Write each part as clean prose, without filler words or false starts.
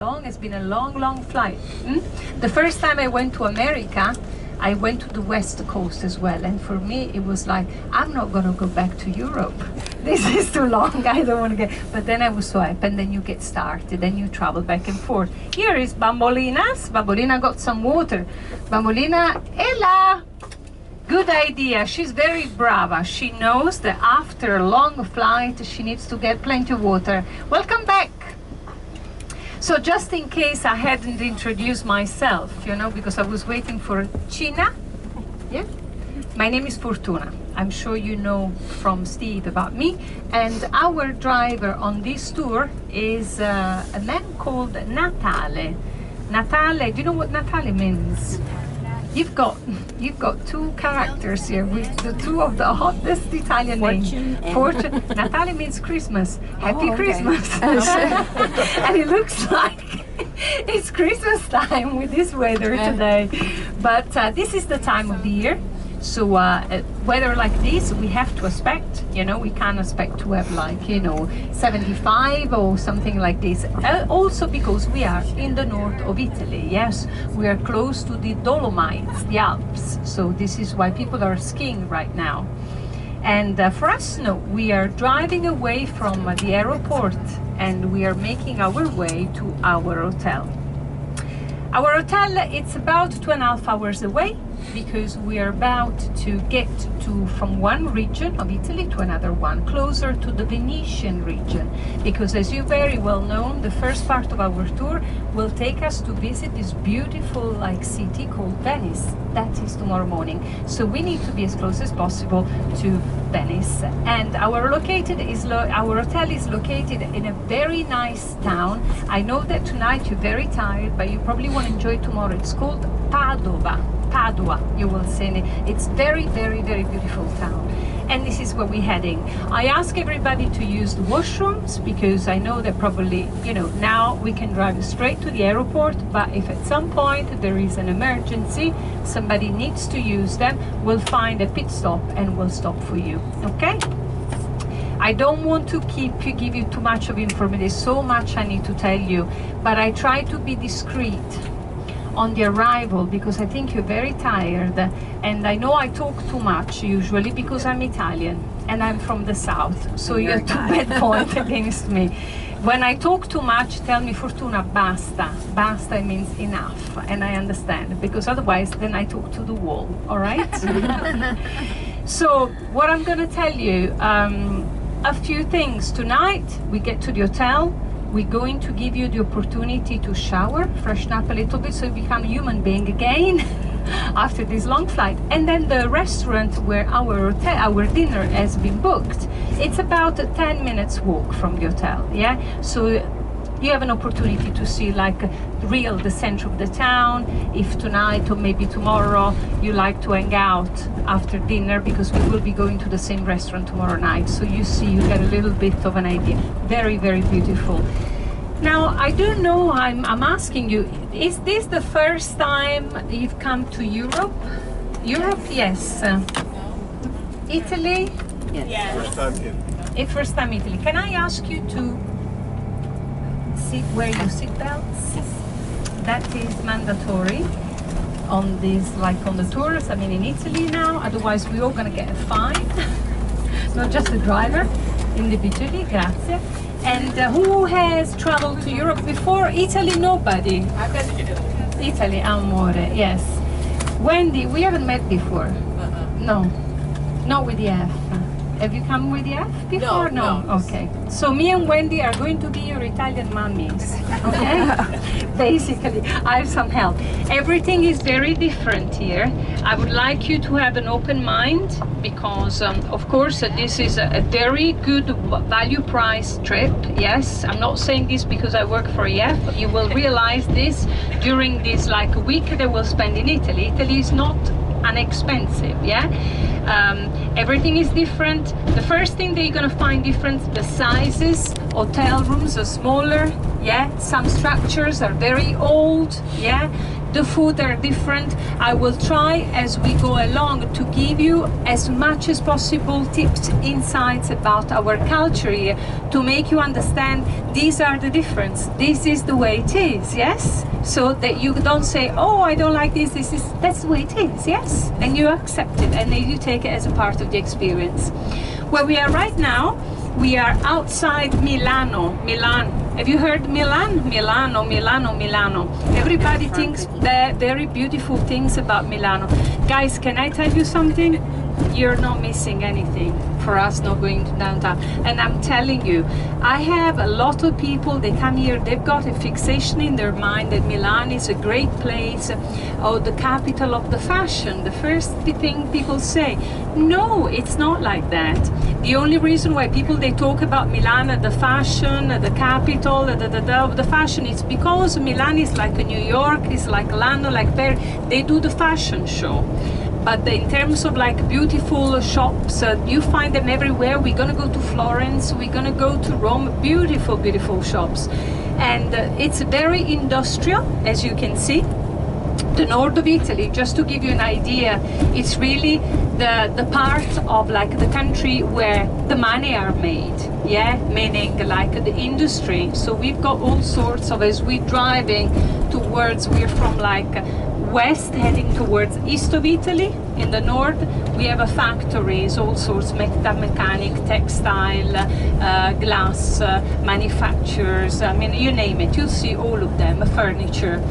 long. It's been a long flight. The first time I went to America, I went to the west coast as well, and for me it was like, I'm not gonna go back to Europe. This is too long, I don't want to get, but then I was so happy, and then you get started, then you travel back and forth. Here is Bambolina's. Bambolina got some water. Bambolina, Ella! Good idea, she's very brava. She knows that after a long flight, she needs to get plenty of water. Welcome back. So just in case I hadn't introduced myself, you know, because I was waiting for Cina. Yeah. My name is Fortuna. I'm sure you know from Steve about me. And our driver on this tour is a man called Natale. Natale, do you know what Natale means? You've got two characters here with the two of the hottest Italian names. Fortune. Natale means Christmas. Happy Christmas. And it looks like it's Christmas time with this weather today. But this is the time of the year. So weather like this, we have to expect, you know, we can't expect to have like, you know, 75 or something like this. Also because we are in the north of Italy, yes. We are close to the Dolomites, the Alps. So this is why people are skiing right now. And for us, no, we are driving away from the airport and we are making our way to our hotel. Our hotel, it's about 2.5 hours away, because we are about to get from one region of Italy to another one, closer to the Venetian region, because as you very well know, the first part of our tour will take us to visit this beautiful like city called Venice. That is tomorrow morning. So we need to be as close as possible to Venice. And our hotel is located in a very nice town. I know that tonight you're very tired, but you probably want to enjoy tomorrow. It's called Padua, you will see it. It's very beautiful town, and this is where we're heading. I ask everybody to use the washrooms because I know that probably, you know, now we can drive straight to the airport, but if at some point there is an emergency, somebody needs to use them, we'll find a pit stop and we'll stop for you, okay? I don't want to give you too much of information. There's so much I need to tell you, but I try to be discreet on the arrival because I think you're very tired, and I know I talk too much usually because I'm Italian and I'm from the south, so you have two bad points against me. When I talk too much, tell me, Fortuna, basta. Basta means enough, and I understand, because otherwise then I talk to the wall, all right? So what I'm going to tell you, a few things. Tonight we get to the hotel. We're going to give you the opportunity to shower, freshen up a little bit so you become a human being again after this long flight. And then the restaurant where our dinner has been booked, it's about a 10 minutes walk from the hotel, yeah? So you have an opportunity to see like the center of the town. If tonight or maybe tomorrow you like to hang out after dinner, because we will be going to the same restaurant tomorrow night. So you see, you get a little bit of an idea. Very beautiful. Now, I don't know, I'm asking you, is this the first time you've come to Europe? Europe, yes. Italy? Yes. First time here. First time Italy. Can I ask you to wear your seatbelts? That is mandatory on these, like on the tours. I mean, in Italy now, otherwise we're all gonna get a fine. Not just the driver, individually. Grazie. And who has traveled to Europe before? Italy, nobody. Italy, amore, yes. Wendy, we haven't met before. No, not with the F. Have you come with the F before? No. Okay. So me and Wendy are going to be your Italian mummies. Okay? Basically, I have some help. Everything is very different here. I would like you to have an open mind because, of course, this is a very good value price trip. Yes, I'm not saying this because I work for EF. You will realize this during this like a week that we'll spend in Italy. Italy is not inexpensive, yeah? Everything is different. The first thing that you're gonna find different, the sizes. Hotel rooms are smaller, yeah. Some structures are very old, yeah. The food are different. I will try as we go along to give you as much as possible tips, insights about our culture here, to make you understand these are the difference. This is the way it is, yes? So that you don't say, oh, I don't like this, that's the way it is, yes? And you accept it and then you take it as a part of the experience. Where we are right now, we are outside Milan. Have you heard Milan? Milano. Everybody thinks the very beautiful things about Milano. Guys, can I tell you something? You're not missing anything for us not going to downtown. And I'm telling you, I have a lot of people, they come here, they've got a fixation in their mind that Milan is a great place, or the capital of the fashion. The first thing people say, no, it's not like that. The only reason why people, they talk about Milan, the fashion, the capital, of the fashion, it's because Milan is like New York, it's like London, like Paris. They do the fashion show. But in terms of like beautiful shops, you find them everywhere. We're gonna go to Florence, we're gonna go to Rome, beautiful, beautiful shops. And it's very industrial, as you can see. The north of Italy, just to give you an idea, it's really the part of like the country where the money are made, yeah, meaning like the industry. So we've got all sorts of, as we're driving towards, we're from like west heading towards east of Italy. In the north we have factories, all sorts, mechanic, textile, glass, manufacturers, I mean, you name it, you'll see all of them, furniture.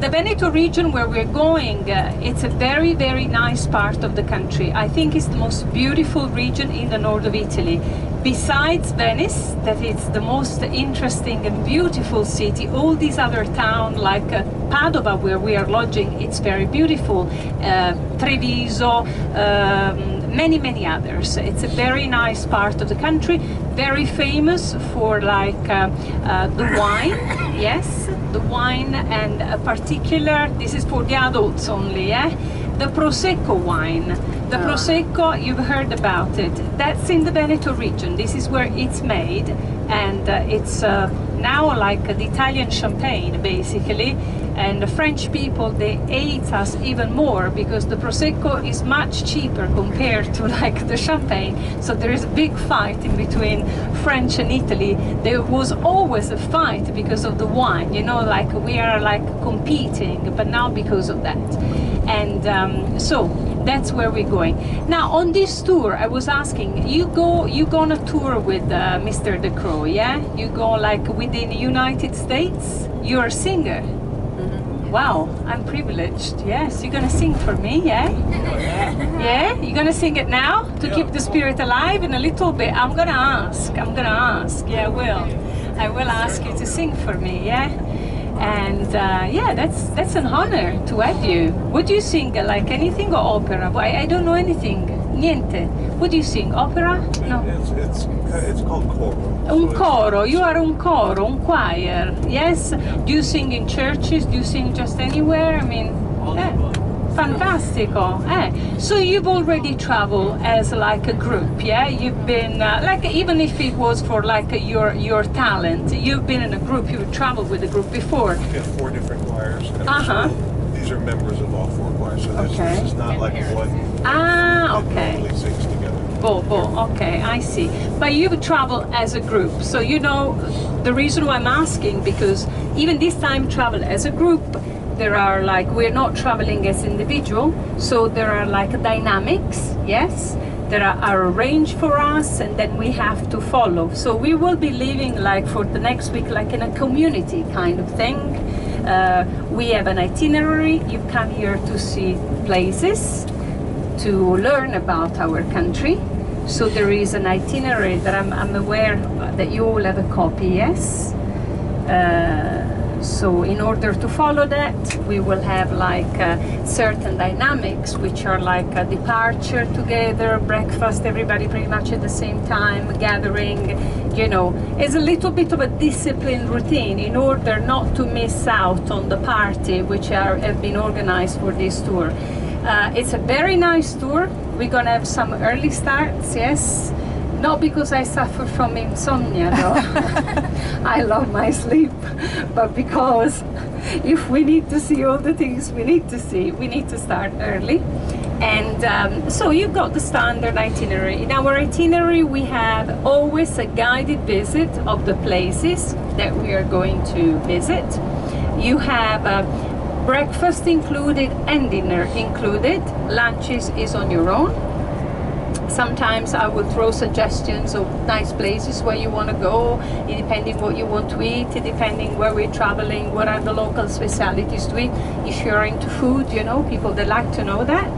The Veneto region where we're going, it's a very, very nice part of the country. I think it's the most beautiful region in the north of Italy. Besides Venice, that it's the most interesting and beautiful city, all these other towns like Padova, where we are lodging, it's very beautiful. Treviso, many others. It's a very nice part of the country, very famous for like the wine, yes, the wine, and a particular, this is for the adults only, yeah? The Prosecco wine. The Prosecco, you've heard about it. That's in the Veneto region. This is where it's made, and it's now like the Italian champagne, basically. And the French people, they hate us even more because the Prosecco is much cheaper compared to like the champagne. So there is a big fight in between French and Italy. There was always a fight because of the wine, you know, like we are like competing, but now because of that. And so that's where we're going. Now on this tour, I was asking, you go on a tour with Mr. De Croo, yeah? You go like within the United States, you're a singer. Wow, I'm privileged. Yes, you're gonna sing for me, yeah? Yeah? You're gonna sing it now to keep the spirit alive in a little bit? I'm gonna ask. Yeah, I will ask you to sing for me, yeah? And yeah, that's an honor to have you. Would you sing like anything or opera? I don't know anything. Niente. Would you sing opera? No. It's called coro. Un coro. You are un coro, un choir. Yes. Do you sing in churches? Do you sing just anywhere? I mean, fantastico. So you've already traveled as like a group, yeah? You've been like, even if it was for like your talent, you've been in a group. You've traveled with a group before. We have 4 different choirs. And so these are members of all 4 choirs. So this is not like one. Okay. Normally sings together. Okay, I see. But you've traveled as a group, so you know the reason why I'm asking, because even this time travel as a group, there are like, we're not traveling as individual, so there are like dynamics, yes? There are arranged for us, and then we have to follow. So we will be living like for the next week like in a community kind of thing. We have an itinerary. You come here to see places, to learn about our country. So there is an itinerary that I'm aware that you all have a copy, yes? So in order to follow that, we will have like certain dynamics, which are like a departure together, breakfast, everybody pretty much at the same time, gathering, you know. It's a little bit of a disciplined routine in order not to miss out on the party which have been organized for this tour. It's a very nice tour. We're gonna have some early starts, yes. Not because I suffer from insomnia though. I love my sleep, but because if we need to see all the things we need to see, we need to start early. And so you've got the standard itinerary. In our itinerary we have always a guided visit of the places that we are going to visit. You have breakfast included and dinner included. Lunches is on your own. Sometimes I will throw suggestions of nice places where you want to go, depending what you want to eat, depending where we're traveling, what are the local specialities to eat. If you're into food, you know, people that like to know that.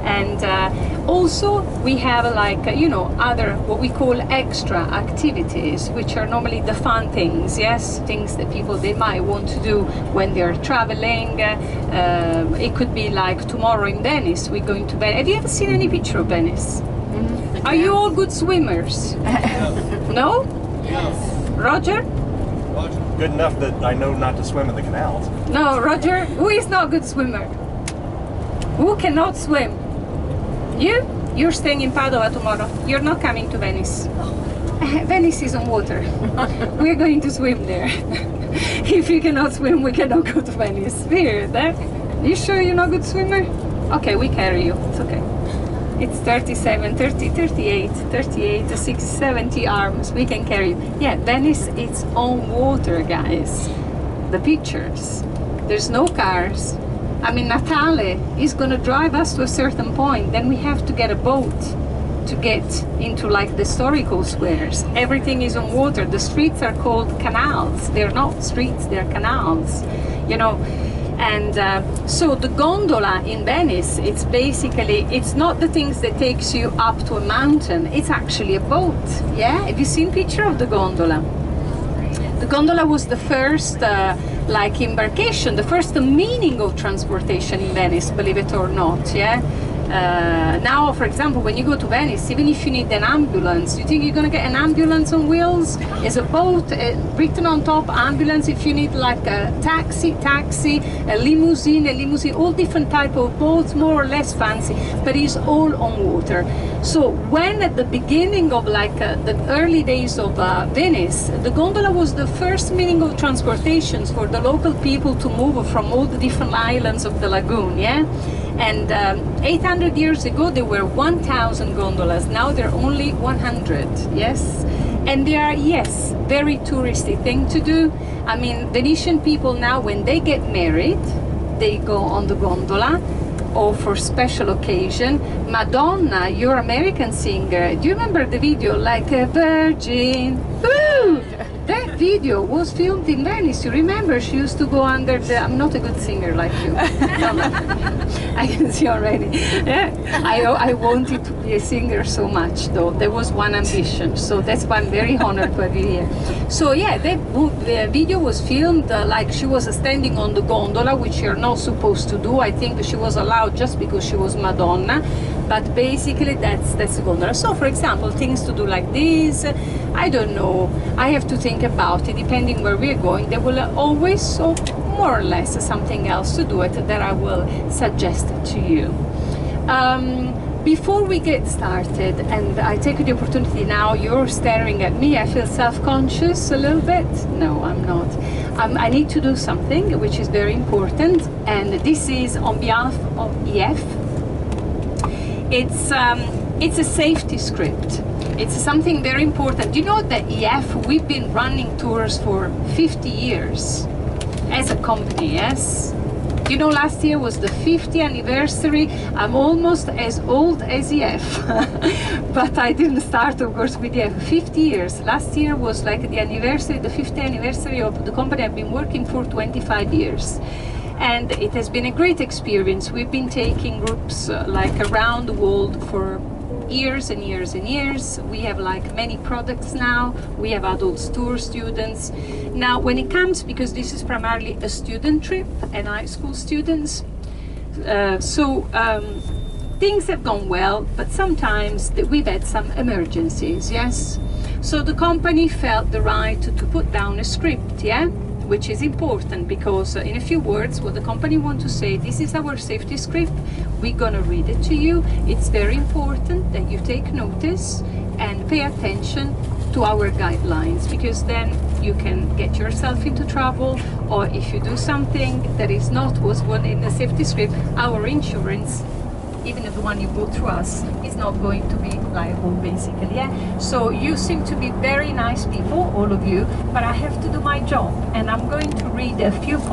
And also we have like, you know, other what we call extra activities, which are normally the fun things, yes, things that people they might want to do when they're traveling. It could be like tomorrow in Venice, we're going to Venice. Have you ever seen any picture of Venice? Are you all good swimmers? No? Yes. Roger? Good enough that I know not to swim in the canals. No, Roger, who is not a good swimmer? Who cannot swim? You? You're staying in Padua tomorrow. You're not coming to Venice. Venice is on water. We're going to swim there. If you cannot swim, we cannot go to Venice. Weird, eh? You sure you're not a good swimmer? Okay, we carry you. It's okay. It's 37, 30, 38, 38, 60, 70 arms. We can carry you. Yeah, Venice, it's on water, guys. The pictures. There's no cars. I mean, Natale is going to drive us to a certain point. Then we have to get a boat to get into like the historical squares. Everything is on water. The streets are called canals. They're not streets, they're canals, you know. And so the gondola in Venice, it's basically, it's not the things that takes you up to a mountain. It's actually a boat, yeah? Have you seen picture of the gondola? The gondola was the first like embarkation, the first meaning of transportation in Venice, believe it or not, yeah? Now, for example, when you go to Venice, even if you need an ambulance, you think you're gonna get an ambulance on wheels? It's a boat written on top, ambulance. If you need like a taxi, a limousine, all different type of boats, more or less fancy, but it's all on water. So when at the beginning of like the early days of Venice, the gondola was the first meaning of transportations for the local people to move from all the different islands of the lagoon, yeah? And 800 years ago there were 1,000 gondolas. Now there are only 100, yes? And they are, yes, very touristy thing to do. I mean, Venetian people now, when they get married, they go on the gondola, or for special occasion. Madonna, your American singer, do you remember the video, Like a Virgin? Woo! That video was filmed in Venice. You remember she used to go under the... I'm not a good singer like you. I can see already. Yeah. I wanted to be a singer so much, though. There was one ambition. So that's why I'm very honored to have you here. So yeah, the video was filmed like she was standing on the gondola, which you're not supposed to do. I think she was allowed just because she was Madonna. But basically that's the gondola. So for example, things to do like this, I don't know, I have to think about it. Depending where we're going, there will always, so more or less, something else to do it that I will suggest to you. Before we get started, and I take the opportunity now, you're staring at me, I feel self-conscious a little bit. No, I'm not. I need to do something which is very important, and this is on behalf of EF. It's a safety script. It's something very important. You know that EF, we've been running tours for 50 years as a company, yes? You know, last year was the 50th anniversary. I'm almost as old as EF, but I didn't start, of course, with EF. 50 years. Last year was like the anniversary, the 50th anniversary of the company I've been working for 25 years. And it has been a great experience. We've been taking groups like around the world for years and years and years. We have like many products now. We have adult tour students. Now when it comes, because this is primarily a student trip and high school students, things have gone well, but sometimes we've had some emergencies, yes? So the company felt the right to put down a script, yeah? which is important because in a few words what the company want to say, this is our safety script, we're gonna read it to you. It's very important that you take notice and pay attention to our guidelines, because then you can get yourself into trouble, or if you do something that is not was one in the safety script, our insurance, even the one you bought through us, is not going to be liable, basically. Yeah. So you seem to be very nice people, all of you, but I have to do my job, and I'm going to read a few